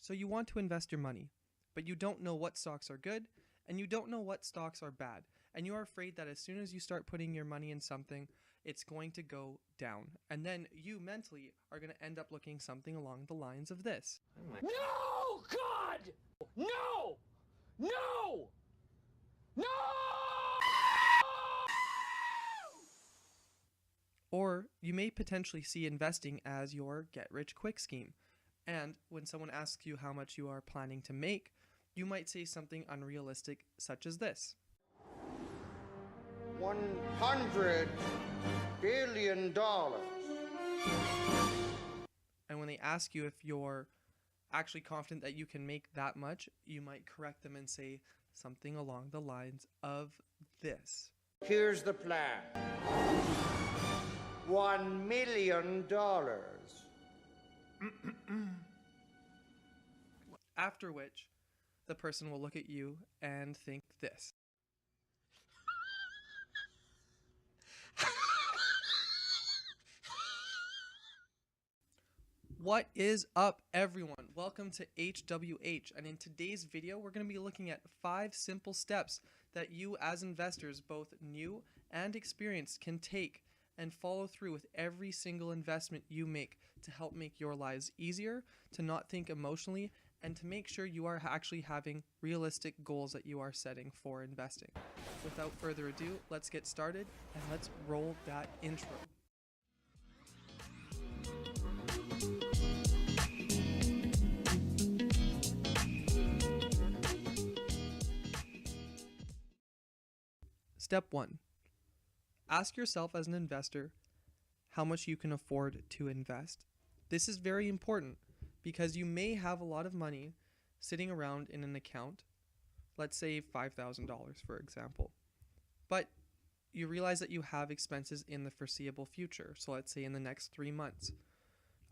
So you want to invest your money, but you don't know what stocks are good and you don't know what stocks are bad. And you are afraid that as soon as you start putting your money in something, it's going to go down. And then you mentally are going to end up looking something along the lines of this. No, God! No! No! No! Or you may potentially see investing as your get-rich-quick scheme. And when someone asks you how much you are planning to make, you might say something unrealistic such as this. $100 billion. And when they ask you if you're actually confident that you can make that much, you might correct them and say something along the lines of this. Here's the plan. $1 million. After which, the person will look at you and think this. What is up, everyone? Welcome to HWH, and in today's video we're going to be looking at 5 simple steps that you as investors, both new and experienced, can take and follow through with every single investment you make to help make your lives easier, to not think emotionally, and to make sure you are actually having realistic goals that you are setting for investing. Without further ado, let's get started and let's roll that intro. Step 1. Ask yourself as an investor how much you can afford to invest. This is very important because you may have a lot of money sitting around in an account, let's say $5,000 for example, but you realize that you have expenses in the foreseeable future, so let's say in the next 3 months.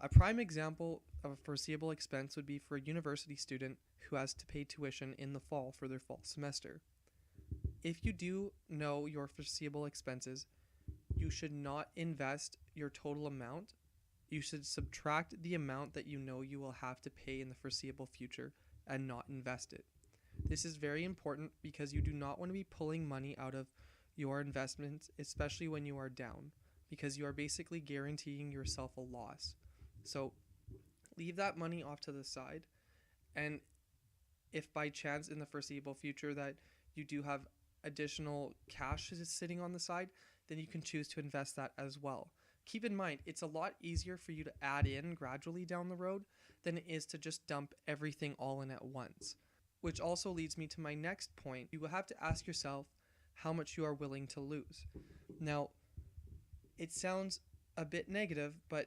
A prime example of a foreseeable expense would be for a university student who has to pay tuition in the fall for their fall semester. If you do know your foreseeable expenses, you should not invest your total amount. You should subtract the amount that you know you will have to pay in the foreseeable future and not invest it. This is very important because you do not want to be pulling money out of your investments, especially when you are down, because you are basically guaranteeing yourself a loss. So leave that money off to the side, and if by chance in the foreseeable future that you do have additional cash sitting on the side, then you can choose to invest that as well. Keep in mind, it's a lot easier for you to add in gradually down the road than it is to just dump everything all in at once. Which also leads me to my next point. You will have to ask yourself how much you are willing to lose. Now, it sounds a bit negative, but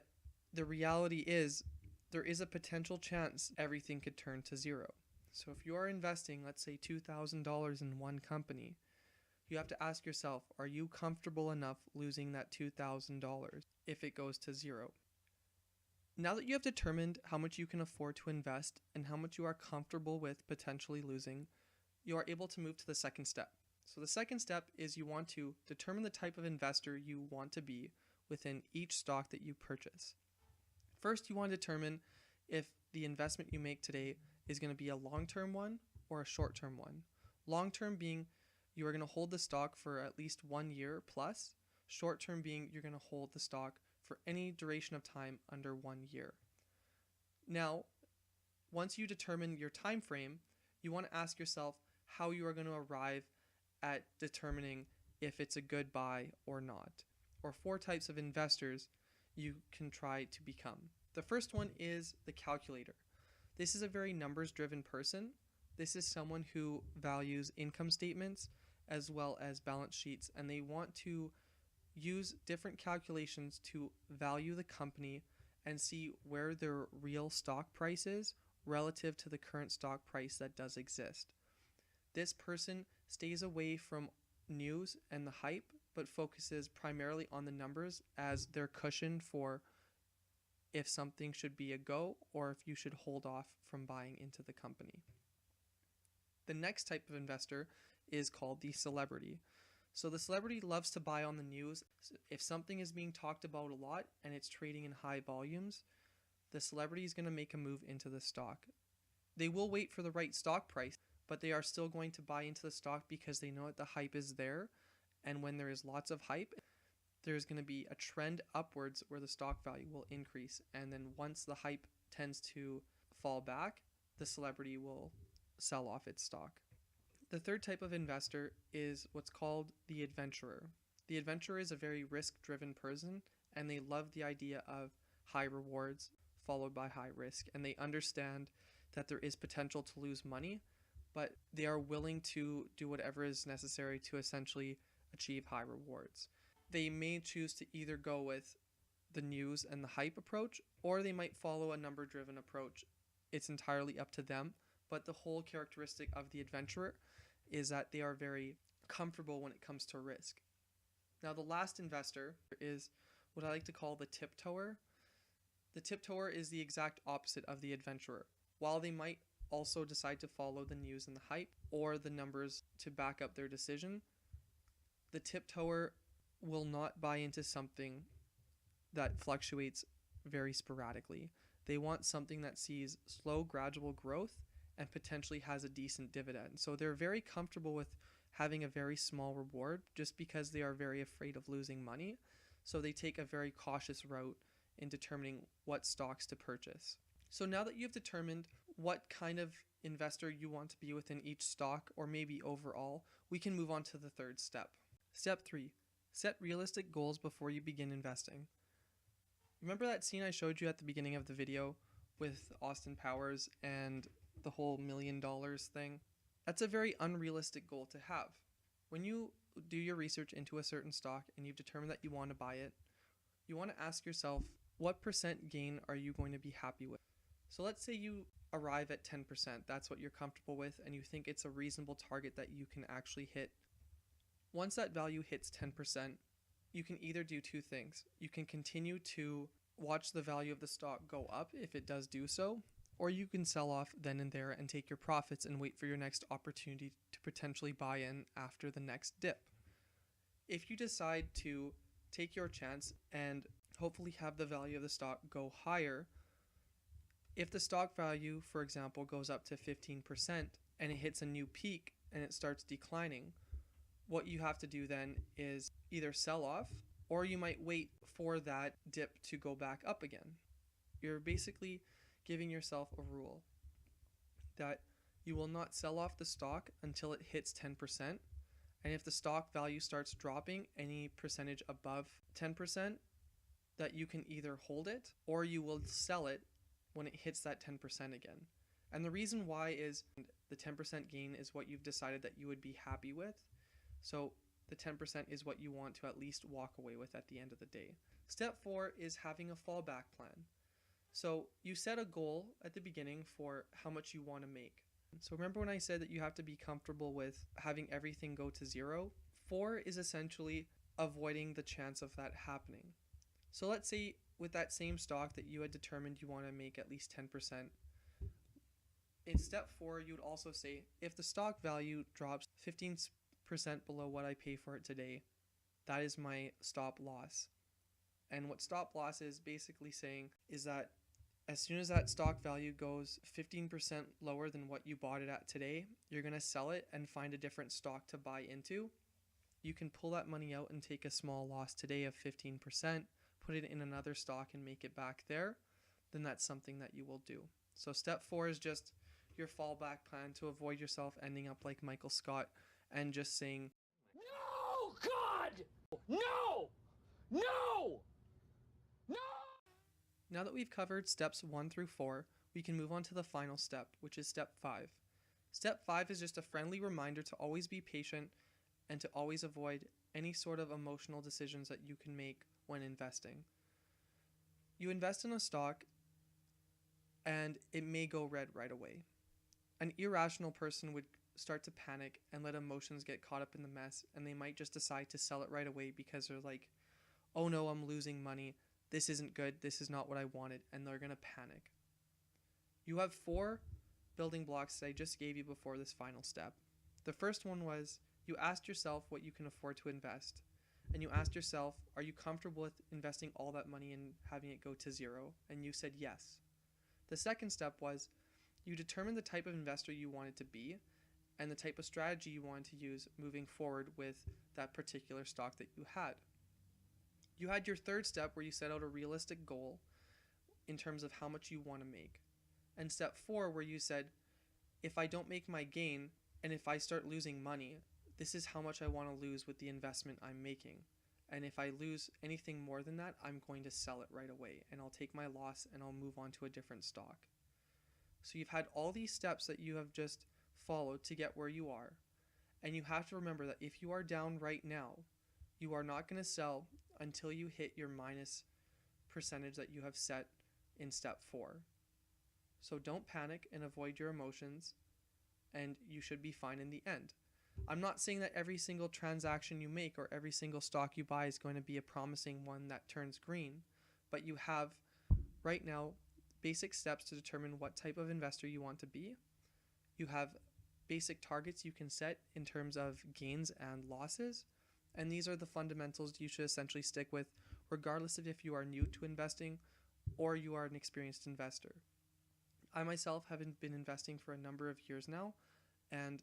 the reality is there is a potential chance everything could turn to zero. So if you are investing, let's say $2,000 in one company, you have to ask yourself, are you comfortable enough losing that $2,000 if it goes to zero? Now that you have determined how much you can afford to invest and how much you are comfortable with potentially losing, you are able to move to the second step. So the second step is you want to determine the type of investor you want to be within each stock that you purchase. First, you want to determine if the investment you make today is going to be a long-term one or a short-term one. Long-term being you are going to hold the stock for at least 1 year plus. Short-term being you're going to hold the stock for any duration of time under 1 year. Now, once you determine your time frame, you want to ask yourself how you are going to arrive at determining if it's a good buy or not, or 4 types of investors you can try to become. The first one is the calculator. This is a very numbers-driven person. This is someone who values income statements as well as balance sheets, and they want to use different calculations to value the company and see where their real stock price is relative to the current stock price that does exist. This person stays away from news and the hype, but focuses primarily on the numbers as their cushion for if something should be a go or if you should hold off from buying into the company. The next type of investor is called the celebrity. So the celebrity loves to buy on the news. If something is being talked about a lot and it's trading in high volumes, the celebrity is going to make a move into the stock. They will wait for the right stock price, but they are still going to buy into the stock because they know that the hype is there. And when there is lots of hype, there's going to be a trend upwards where the stock value will increase. And then once the hype tends to fall back, the celebrity will sell off its stock. The third type of investor is what's called the adventurer. The adventurer is a very risk-driven person, and they love the idea of high rewards followed by high risk, and they understand that there is potential to lose money, but they are willing to do whatever is necessary to essentially achieve high rewards. They may choose to either go with the news and the hype approach, or they might follow a number-driven approach. It's entirely up to them, but the whole characteristic of the adventurer is that they are very comfortable when it comes to risk. Now, the last investor is what I like to call the tiptoer. The tiptoer is the exact opposite of the adventurer. While they might also decide to follow the news and the hype or the numbers to back up their decision, the tiptoer will not buy into something that fluctuates very sporadically. They want something that sees slow, gradual growth and potentially has a decent dividend. So they're very comfortable with having a very small reward just because they are very afraid of losing money. So they take a very cautious route in determining what stocks to purchase. So now that you've determined what kind of investor you want to be within each stock, or maybe overall, we can move on to the third step. Step 3. Set realistic goals before you begin investing. Remember that scene I showed you at the beginning of the video with Austin Powers and the whole $1 million thing? That's a very unrealistic goal to have. When you do your research into a certain stock and you've determined that you want to buy it, you want to ask yourself, what percent gain are you going to be happy with? So let's say you arrive at 10%, that's what you're comfortable with, and you think it's a reasonable target that you can actually hit. Once that value hits 10%, you can either do two things. You can continue to watch the value of the stock go up if it does do so, or you can sell off then and there and take your profits and wait for your next opportunity to potentially buy in after the next dip. If you decide to take your chance and hopefully have the value of the stock go higher, if the stock value, for example, goes up to 15% and it hits a new peak and it starts declining, what you have to do then is either sell off, or you might wait for that dip to go back up again. You're basically giving yourself a rule that you will not sell off the stock until it hits 10%, and if the stock value starts dropping any percentage above 10%, that you can either hold it or you will sell it when it hits that 10% again. And the reason why is the 10% gain is what you've decided that you would be happy with. So the 10% is what you want to at least walk away with at the end of the day. Step 4 is having a fallback plan. So you set a goal at the beginning for how much you want to make. So remember when I said that you have to be comfortable with having everything go to zero? 4 is essentially avoiding the chance of that happening. So let's say with that same stock that you had determined you want to make at least 10%, in step 4 you would also say, if the stock value drops 15% below what I pay for it today, that is my stop loss. And what stop loss is basically saying is that as soon as that stock value goes 15% lower than what you bought it at today, you're going to sell it and find a different stock to buy into. You can pull that money out and take a small loss today of 15%, put it in another stock and make it back there. Then that's something that you will do. So step 4 is just your fallback plan to avoid yourself ending up like Michael Scott and just saying, No, God! No! No! No! now that we've covered steps 1 through 4, we can move on to the final step, which is step 5. Step 5 is just a friendly reminder to always be patient and to always avoid any sort of emotional decisions that you can make when investing. You invest in a stock and it may go red right away. An irrational person would start to panic and let emotions get caught up in the mess, and they might just decide to sell it right away because they're like, oh no, I'm losing money. This isn't good. This is not what I wanted. And they're going to panic. You have 4 building blocks that I just gave you before this final step. The first one was you asked yourself what you can afford to invest. And you asked yourself, are you comfortable with investing all that money and having it go to zero? And you said yes. The second step was you determine the type of investor you wanted to be and the type of strategy you wanted to use moving forward with that particular stock that you had. You had your third step where you set out a realistic goal in terms of how much you want to make. And step 4 where you said, if I don't make my gain and if I start losing money, this is how much I want to lose with the investment I'm making. And if I lose anything more than that, I'm going to sell it right away and I'll take my loss and I'll move on to a different stock. So you've had all these steps that you have just followed to get where you are. And you have to remember that if you are down right now, you are not going to sell until you hit your minus percentage that you have set in step 4. So don't panic and avoid your emotions, and you should be fine in the end. I'm not saying that every single transaction you make or every single stock you buy is going to be a promising one that turns green, but you have right now basic steps to determine what type of investor you want to be. You have basic targets you can set in terms of gains and losses, and these are the fundamentals you should essentially stick with regardless of if you are new to investing or you are an experienced investor. I myself have been investing for a number of years now, and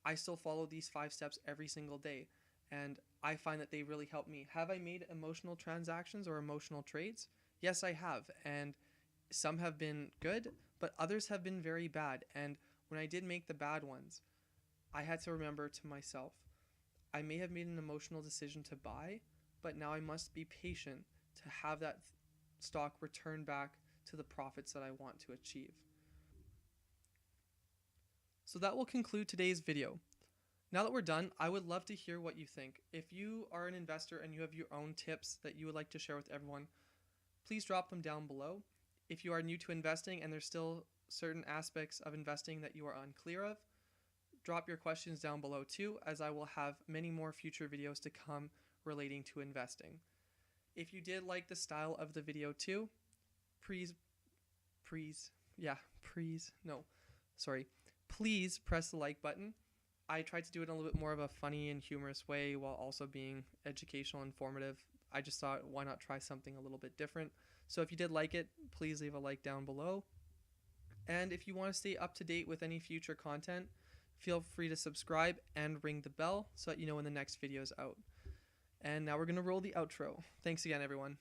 I still follow these 5 steps every single day, and I find that they really help me. Have I made emotional transactions or emotional trades? Yes, I have, and some have been good, but others have been very bad, and when I did make the bad ones, I had to remember to myself, I may have made an emotional decision to buy, but now I must be patient to have that stock return back to the profits that I want to achieve. So that will conclude today's video. Now that we're done, I would love to hear what you think. If you are an investor and you have your own tips that you would like to share with everyone, please drop them down below. If you are new to investing and there's still certain aspects of investing that you are unclear of, drop your questions down below too, as I will have many more future videos to come relating to investing. If you did like the style of the video too, please press the like button. I tried to do it in a little bit more of a funny and humorous way while also being educational and informative. I just thought, why not try something a little bit different? So if you did like it, please leave a like down below. And if you want to stay up to date with any future content, feel free to subscribe and ring the bell so that you know when the next video is out. And now we're going to roll the outro. Thanks again, everyone.